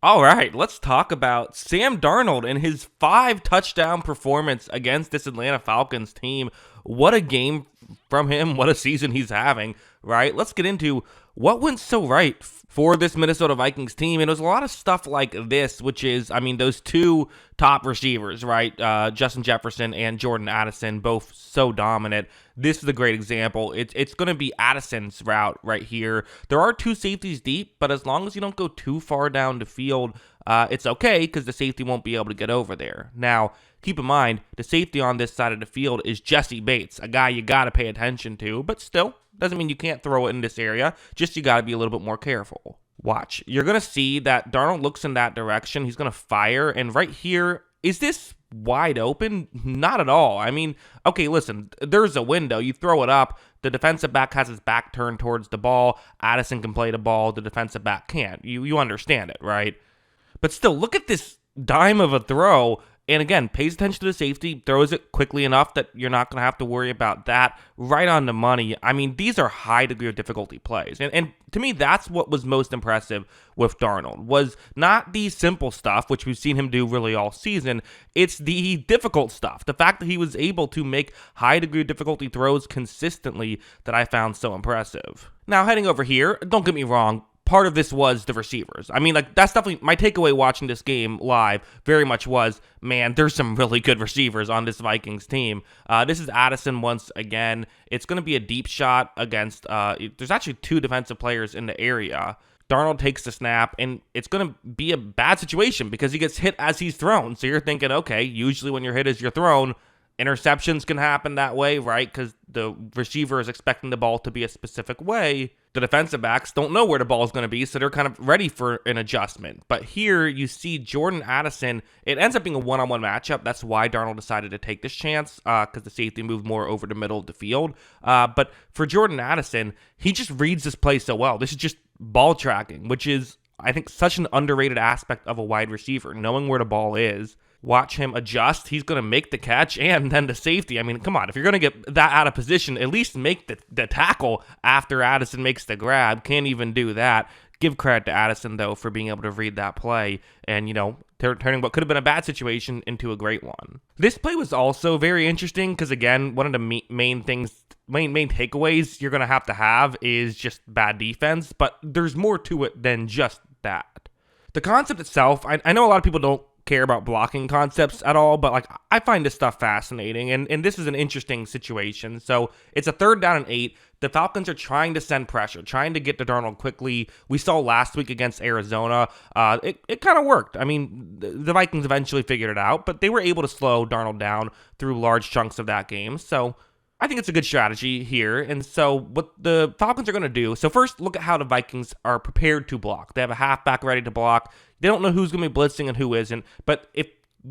All right, let's talk about Sam Darnold and his 5 touchdown performance against this Atlanta Falcons team. What a game from him. What a season he's having, right? Let's get into what went so right for this Minnesota Vikings team. And it was a lot of stuff like this, which is, those two top receivers, right? Justin Jefferson and Jordan Addison, both so dominant. This is a great example. It's going to be Addison's route right here. There are 2 safeties deep, but as long as you don't go too far down the field, it's okay because the safety won't be able to get over there. Now, keep in mind, the safety on this side of the field is Jesse Bates, a guy you got to pay attention to, but still, doesn't mean you can't throw it in this area, just you got to be a little bit more careful. Watch. You're going to see that Darnold looks in that direction. He's going to fire, and right here, is this wide open? Not at all. Okay, listen, there's a window. You throw it up. The defensive back has his back turned towards the ball. Addison can play the ball. The defensive back can't. You understand it, right? But still, look at this dime of a throw. And again, pays attention to the safety, throws it quickly enough that you're not going to have to worry about that. Right on the money. These are high degree of difficulty plays. And to me, that's what was most impressive with Darnold, was not the simple stuff, which we've seen him do really all season. It's the difficult stuff. The fact that he was able to make high degree of difficulty throws consistently that I found so impressive. Now, heading over here, don't get me wrong, part of this was the receivers. That's definitely my takeaway watching this game live very much was, man, there's some really good receivers on this Vikings team. This is Addison once again. It's going to be a deep shot against, there's actually 2 defensive players in the area. Darnold takes the snap, and it's going to be a bad situation because he gets hit as he's thrown. So you're thinking, okay, usually when you're hit as you're thrown, interceptions can happen that way, right? Because the receiver is expecting the ball to be a specific way. The defensive backs don't know where the ball is going to be, so they're kind of ready for an adjustment. But here you see Jordan Addison. It ends up being a one-on-one matchup. That's why Darnold decided to take this chance, because the safety moved more over the middle of the field. But for Jordan Addison, he just reads this play so well. This is just ball tracking, which is, I think, such an underrated aspect of a wide receiver, knowing where the ball is. Watch him adjust. He's going to make the catch and then the safety. Come on. If you're going to get that out of position, at least make the tackle after Addison makes the grab. Can't even do that. Give credit to Addison, though, for being able to read that play and, turning what could have been a bad situation into a great one. This play was also very interesting because, again, one of the main takeaways you're going to have is just bad defense, but there's more to it than just that. The concept itself, I know a lot of people don't care about blocking concepts at all, but I find this stuff fascinating, and this is an interesting situation. So it's a 3rd down and 8. The Falcons are trying to send pressure, trying to get to Darnold quickly. We saw last week against Arizona, it kind of worked. The Vikings eventually figured it out, but they were able to slow Darnold down through large chunks of that game. So I think it's a good strategy here. And so what the Falcons are going to do, so first look at how the Vikings are prepared to block. They have a halfback ready to block. They don't know who's going to be blitzing and who isn't, but if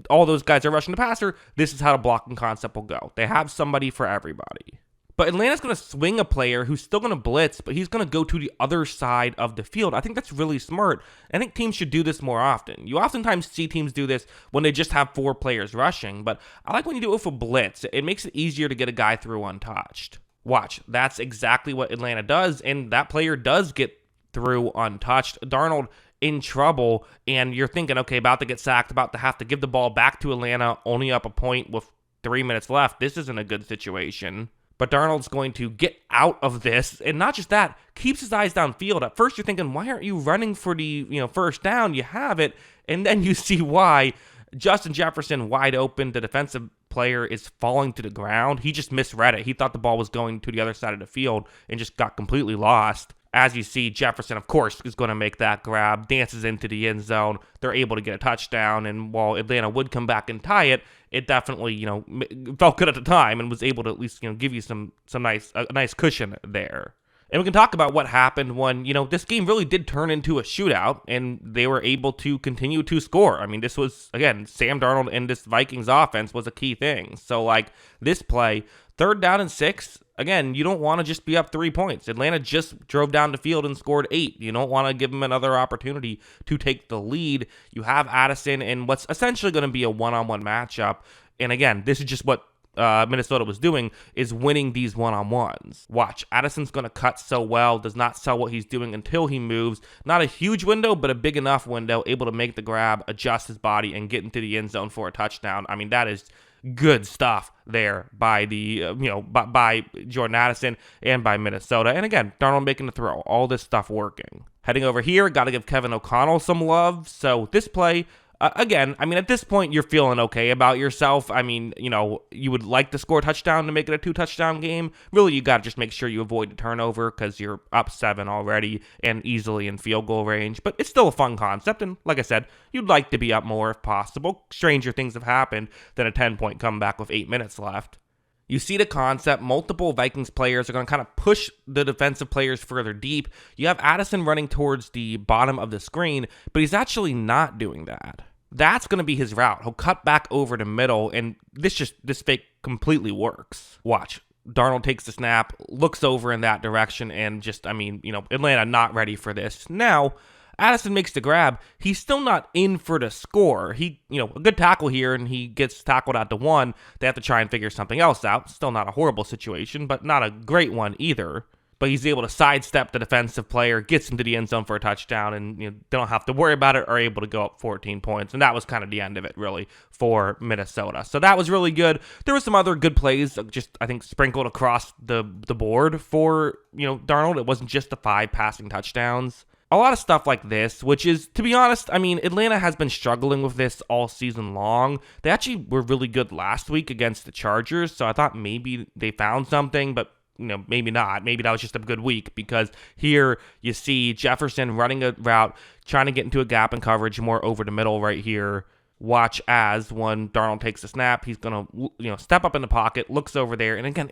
all those guys are rushing the passer, this is how the blocking concept will go. They have somebody for everybody. But Atlanta's going to swing a player who's still going to blitz, but he's going to go to the other side of the field. I think that's really smart. I think teams should do this more often. You oftentimes see teams do this when they just have 4 players rushing, but I like when you do it with a blitz. It makes it easier to get a guy through untouched. Watch, that's exactly what Atlanta does, and that player does get through untouched. Darnold in trouble, and you're thinking, okay, about to get sacked, about to have to give the ball back to Atlanta, only up a point with 3 minutes left. This isn't a good situation. But Darnold's going to get out of this, and not just that, keeps his eyes downfield. At first, you're thinking, why aren't you running for the first down? You have it, and then you see why. Justin Jefferson wide open. The defensive player is falling to the ground. He just misread it. He thought the ball was going to the other side of the field and just got completely lost. As you see, Jefferson, of course, is going to make that grab, dances into the end zone. They're able to get a touchdown, and while Atlanta would come back and tie it, it definitely, felt good at the time and was able to at least, give you a nice cushion there. And we can talk about what happened when, this game really did turn into a shootout and they were able to continue to score. This was, again, Sam Darnold and this Vikings offense was a key thing. So, this play, 3rd down and 6, again, you don't want to just be up 3 points. Atlanta just drove down the field and scored 8. You don't want to give them another opportunity to take the lead. You have Addison in what's essentially going to be a one-on-one matchup. And again, this is just what Minnesota was doing is winning these one-on-ones. Watch, Addison's going to cut so well, does not sell what he's doing until he moves. Not a huge window, but a big enough window, able to make the grab, adjust his body, and get into the end zone for a touchdown. I mean, that is good stuff there by by Jordan Addison and by Minnesota. And again, Darnold making the throw, all this stuff working. Heading over here, got to give Kevin O'Connell some love. So this play, again, I mean, at this point, you're feeling okay about yourself. I mean, you would like to score a touchdown to make it a 2-touchdown game. Really, you got to just make sure you avoid the turnover because you're up 7 already and easily in field goal range. But it's still a fun concept. And like I said, you'd like to be up more if possible. Stranger things have happened than a 10-point comeback with 8 minutes left. You see the concept. Multiple Vikings players are going to kind of push the defensive players further deep. You have Addison running towards the bottom of the screen, but he's actually not doing that. That's going to be his route. He'll cut back over the middle, and this fake completely works. Watch. Darnold takes the snap, looks over in that direction, and Atlanta not ready for this. Now, Addison makes the grab. He's still not in for the score. A good tackle here, and he gets tackled out to 1. They have to try and figure something else out. Still not a horrible situation, but not a great one either. But he's able to sidestep the defensive player, gets into the end zone for a touchdown, and they don't have to worry about it, are able to go up 14 points. And that was kind of the end of it, really, for Minnesota. So that was really good. There were some other good plays, just, I think, sprinkled across the board for, Darnold. It wasn't just the 5 passing touchdowns. A lot of stuff like this, which is, to be honest, I mean, Atlanta has been struggling with this all season long. They actually were really good last week against the Chargers, so I thought maybe they found something, but maybe not. Maybe that was just a good week, because here you see Jefferson running a route, trying to get into a gap in coverage more over the middle right here. Watch as when Darnold takes a snap, he's going to step up in the pocket, looks over there, and again,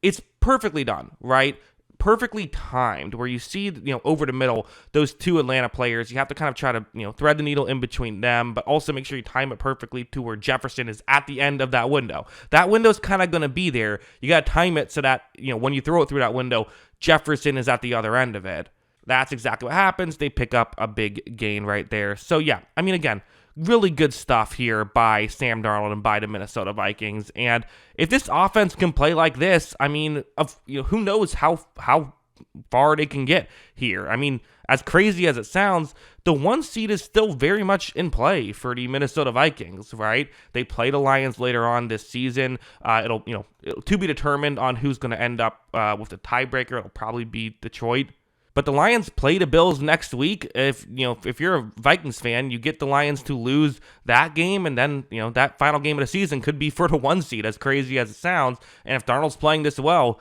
it's perfectly done, right? Perfectly timed, where you see, over the middle, those 2 Atlanta players. You have to kind of try to, thread the needle in between them, but also make sure you time it perfectly to where Jefferson is at the end of that window. That window's kind of going to be there. You got to time it so that, when you throw it through that window, Jefferson is at the other end of it. That's exactly what happens. They pick up a big gain right there. So, yeah, I mean, again, really good stuff here by Sam Darnold and by the Minnesota Vikings. And if this offense can play like this, I mean, who knows how far they can get here. I mean, as crazy as it sounds, the 1 seed is still very much in play for the Minnesota Vikings, right? They play the Lions later on this season. It'll to be determined on who's going to end up with the tiebreaker. It'll probably be Detroit. But the Lions play the Bills next week. If you're a Vikings fan, you get the Lions to lose that game, and then that final game of the season could be for the 1 seed, as crazy as it sounds. And if Darnold's playing this well,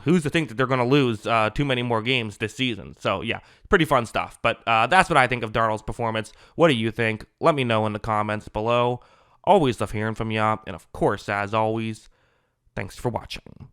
who's to think that they're going to lose too many more games this season? So yeah, pretty fun stuff. But that's what I think of Darnold's performance. What do you think? Let me know in the comments below. Always love hearing from you, and of course, as always, thanks for watching.